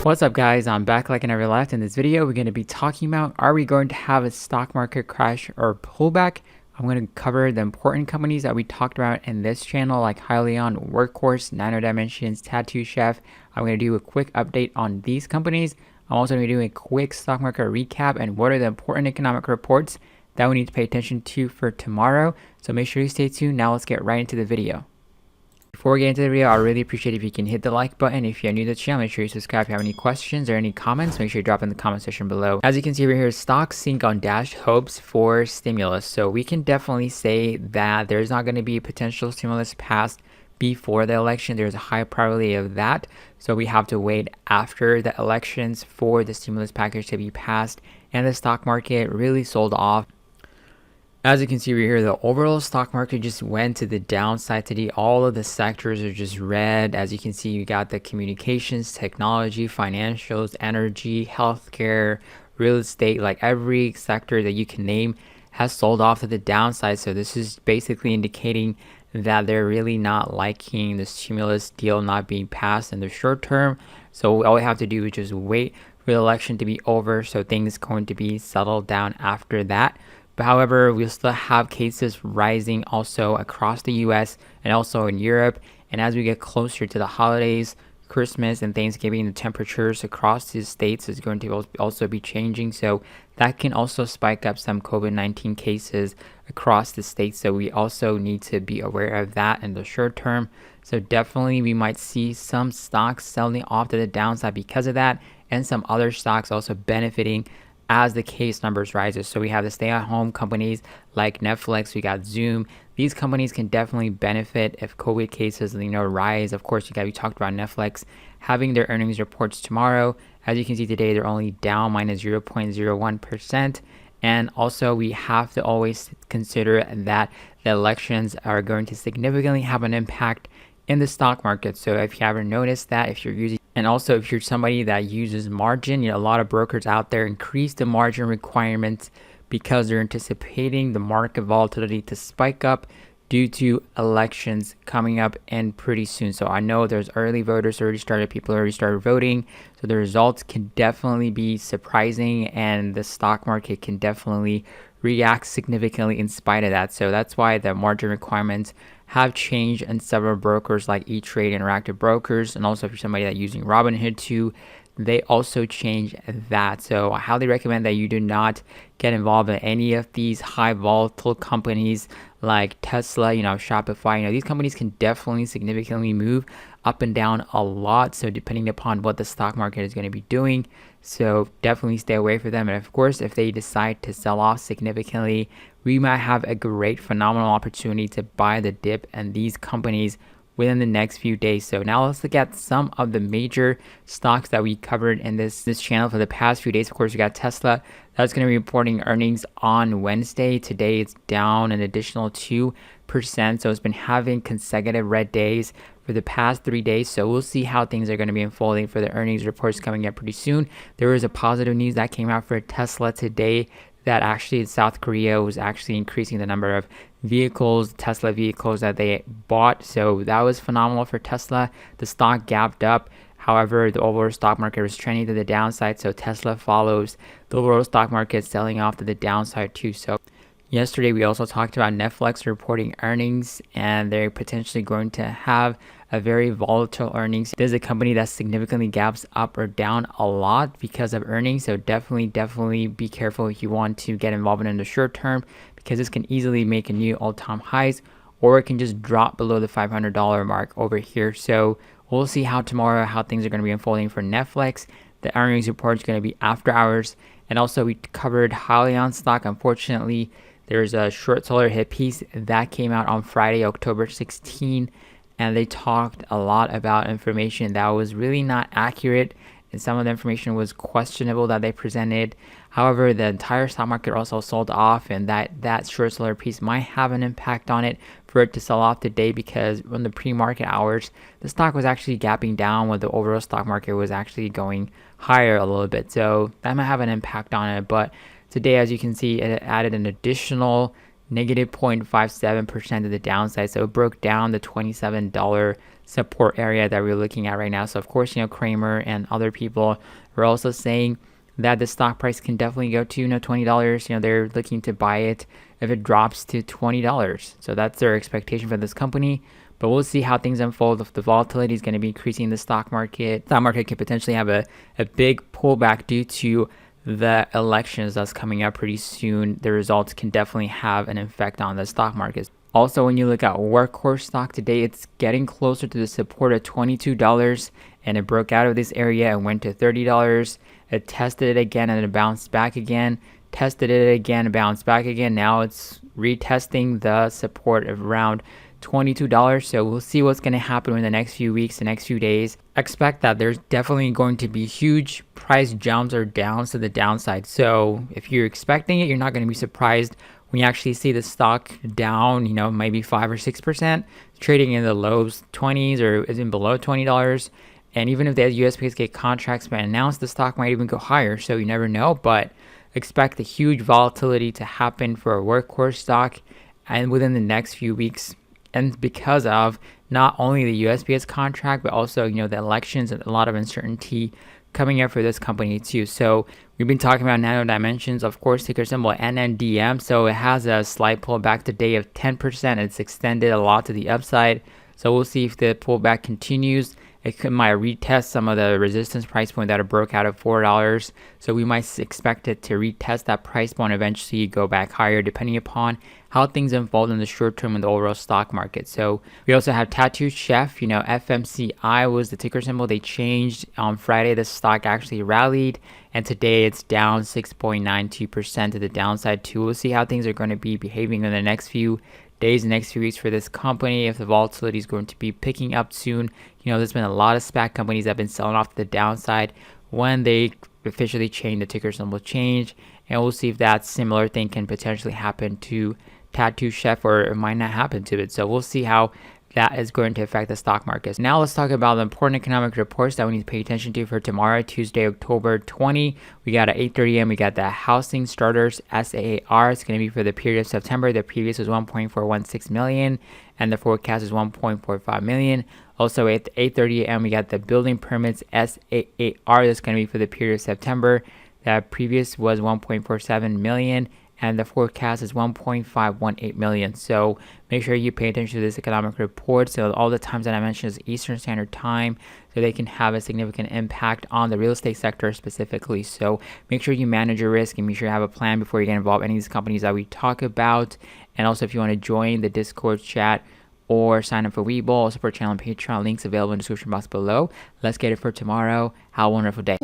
What's up guys, I'm back like I never left. In this video we're going to be talking about, are we going to have a stock market crash or pullback? I'm going to cover the important companies that we talked about in this channel like Hyliion, Workhorse, Nano Dimensions, Tattoo Chef. I'm going to do a quick update on these companies. I'm also going to be doing a quick stock market recap and what are the important economic reports that we need to pay attention to for tomorrow. So make sure you stay tuned. Now let's get right into the video. Before we get into the video, I really appreciate if you can hit the like button. If you're new to the channel, make sure you subscribe. If you have any questions or any comments, make sure you drop in the comment section below. As you can see over here, stocks sink on dashed hopes for stimulus. So we can definitely say that there's not going to be a potential stimulus passed before the election. There's a high probability of that. So we have to wait after the elections for the stimulus package to be passed. And the stock market really sold off. As you can see right here, the overall stock market just went to the downside today. All of the sectors are just red. As you can see, you got the communications, technology, financials, energy, healthcare, real estate, like every sector that you can name has sold off to the downside. So this is basically indicating that they're really not liking the stimulus deal not being passed in the short term. So all we have to do is just wait for the election to be over. So things going to be settled down after that. But however, we'll still have cases rising also across the US and also in Europe. And as we get closer to the holidays, Christmas and Thanksgiving, the temperatures across the states is going to also be changing. So that can also spike up some COVID-19 cases across the states. So we also need to be aware of that in the short term. So definitely we might see some stocks selling off to the downside because of that, and some other stocks also benefiting as the case numbers rises. So we have the stay-at-home companies like Nflx, we got Zoom. These companies can definitely benefit if COVID cases, rise. Of course, we talked about Nflx having their earnings reports tomorrow. As you can see today, they're only down minus 0.01%. And also we have to always consider that the elections are going to significantly have an impact in the stock market. So if you haven't noticed that, if you're using, and also if you're somebody that uses margin, a lot of brokers out there increase the margin requirements because they're anticipating the market volatility to spike up due to elections coming up and pretty soon. So I know there's early voters already started, people already started voting. So the results can definitely be surprising and the stock market can definitely react significantly in spite of that. So that's why the margin requirements have changed in several brokers like E-Trade, Interactive Brokers, and also if you're somebody that's using Robinhood too, they also change that. So I highly recommend that you do not get involved in any of these high volatile companies like Tesla, Shopify. These companies can definitely significantly move up and down a lot. So depending upon what the stock market is going to be doing. So definitely stay away from them. And of course, if they decide to sell off significantly, we might have a great phenomenal opportunity to buy the dip in these companies within the next few days. So now let's look at some of the major stocks that we covered in this channel for the past few days. Of course, we got Tesla. That's going to be reporting earnings on Wednesday. Today it's down an additional 2%. So it's been having consecutive red days for the past 3 days. So we'll see how things are going to be unfolding for the earnings reports coming up pretty soon. There was a positive news that came out for Tesla today that actually South Korea was actually increasing the number of vehicles, Tesla vehicles that they bought. So that was phenomenal for Tesla. The stock gapped up. However, the overall stock market was trending to the downside. So Tesla follows the overall stock market selling off to the downside too. So yesterday, we also talked about Nflx reporting earnings, and they're potentially going to have a very volatile earnings. This is a company that significantly gaps up or down a lot because of earnings. So definitely be careful if you want to get involved in the short term, because this can easily make a new all-time highs, or it can just drop below the $500 mark over here. So we'll see how things are going to be unfolding for Nflx. The earnings report is going to be after hours. And also we covered Hyliion stock. Unfortunately, there's a short seller hit piece that came out on Friday, October 16, and they talked a lot about information that was really not accurate, and some of the information was questionable that they presented. However, the entire stock market also sold off, and that short seller piece might have an impact on it for it to sell off today, because in the pre-market hours, the stock was actually gapping down when the overall stock market was actually going higher a little bit. So that might have an impact on it, but today, as you can see, it added an additional negative 0.57% to the downside. So it broke down the $27 support area that we're looking at right now. So of course, Kramer and other people were also saying that the stock price can definitely go to $20. They're looking to buy it if it drops to $20. So that's their expectation for this company. But we'll see how things unfold. If the volatility is going to be increasing in the stock market could potentially have a big pullback due to the elections that's coming up pretty soon. The results can definitely have an effect on the stock market. Also, when you look at Workhorse stock today, it's getting closer to the support of $22, and it broke out of this area and went to $30. It tested it again and it bounced back again. Tested it again and bounced back again. Now it's retesting the support of around $22. So we'll see what's going to happen in the next few weeks, the next few days. Expect that there's definitely going to be huge price jumps or downs to the downside. So if you're expecting it, you're not going to be surprised when you actually see the stock down, maybe 5 or 6%, trading in the low 20s or even below $20. And even if the USPS get contracts been announced, the stock might even go higher. So you never know, but expect a huge volatility to happen for a Workhorse stock and within the next few weeks. And because of not only the USPS contract, but also, the elections and a lot of uncertainty coming up for this company too. So we've been talking about Nano Dimensions, of course, ticker symbol NNDM. So it has a slight pullback today of 10%. It's extended a lot to the upside. So we'll see if the pullback continues. It might retest some of the resistance price point that it broke out of $4. So we might expect it to retest that price point, eventually go back higher, depending upon how things unfold in the short term in the overall stock market. So we also have Tattoo Chef, FMCI was the ticker symbol. They changed on Friday. The stock actually rallied, and today it's down 6.92% to the downside too. We'll see how things are going to be behaving in the next few days, next few weeks for this company. If the volatility is going to be picking up soon, there's been a lot of SPAC companies that have been selling off to the downside when they officially change the ticker symbol change, and we'll see if that similar thing can potentially happen to Tattoo Chef, or it might not happen to it. So we'll see how that is going to affect the stock markets. Now let's talk about the important economic reports that we need to pay attention to for tomorrow, Tuesday, October 20. We got at 8:30 a.m. we got the housing starters SAAR. It's going to be for the period of September. The previous was 1.416 million, and the forecast is 1.45 million. Also at 8:30 a.m. we got the building permits SAAR. That's going to be for the period of September. The previous was 1.47 million, and the forecast is 1.518 million. So make sure you pay attention to this economic report. So all the times that I mentioned is Eastern Standard Time, so they can have a significant impact on the real estate sector specifically. So make sure you manage your risk and make sure you have a plan before you get involved in any of these companies that we talk about. And also, if you want to join the Discord chat or sign up for Webull or support channel and Patreon, links available in the description box below. Let's get it for tomorrow. Have a wonderful day.